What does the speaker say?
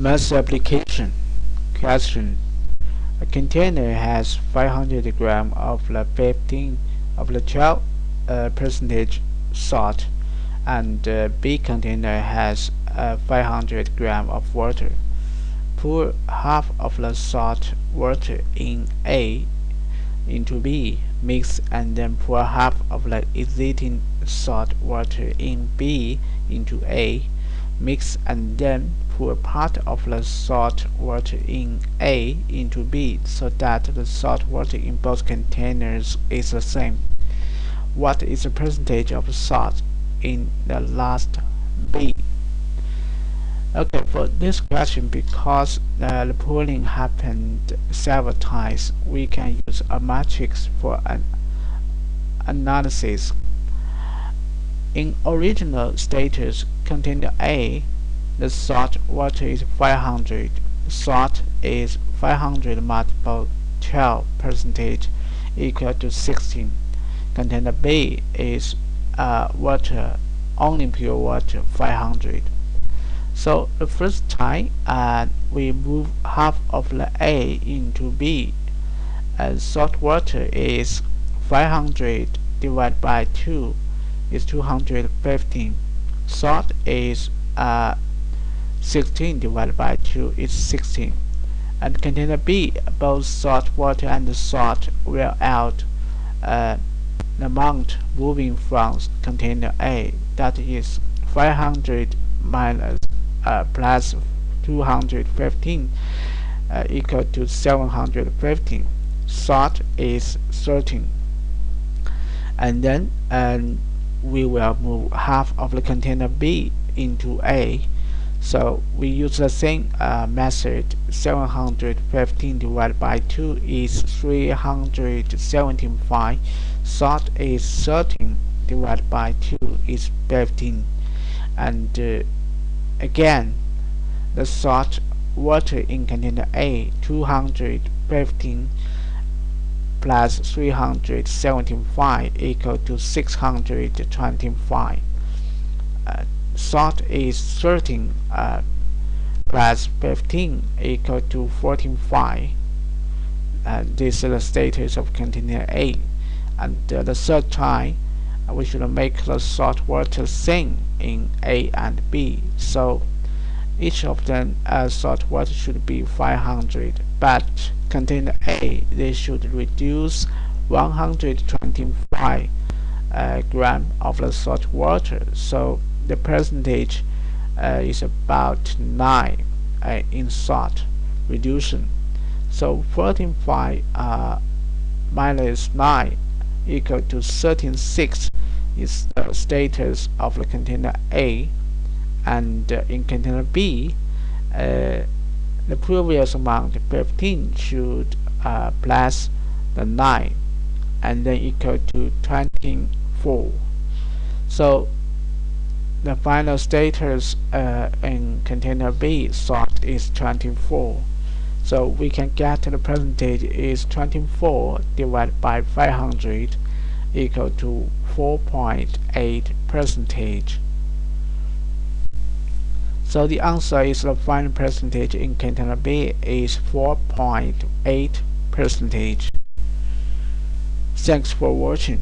Mass application. Question. A container has 500 grams of the 12 percentage salt, and B container has 500 grams of water. Pour half of the salt water in A into B, mix, and then pour half of the existing salt water in B into A, mix, and then pour part of the salt water in A into B so that the salt water in both containers is the same. What is the percentage of salt in the last B? Okay, for this question, because the pooling happened several times, we can use a matrix for an analysis. In original status container A, the salt water is 500. Salt is 500 multiple 12 percentage equal to 16. Container B is water, only pure water, 500. So the first time we move half of the A into B, and salt water is 500 divided by 2 is 215. Salt is 16 divided by 2 is 16. And container B, both salt water and the salt will out the amount moving from container A, that is 500 minus plus 215 equal to 715. Salt is 13. And then we will move half of the container B into A. So we use the same method. 715 divided by 2 is 375. Salt is 13 divided by 2 is 15. And again, the salt water in container A, 215 plus 375 equal to 625. Salt is 13 plus 15 equal to 45. This is the status of container A. And the third time, we should make the salt water same in A and B. So each of them salt water should be 500, but container A, they should reduce 125 gram of the salt water. So the percentage is about 9 in salt reduction. So 45 minus 9 equal to 13.6 is the status of the container A. And in container B, the previous amount 15 should plus the 9 and then equal to 24. So the final status in container B, salt is 24. So we can get the percentage is 24 divided by 500 equal to 4.8 percentage. So the answer is the final percentage in container B is 4.8 percentage. Thanks for watching.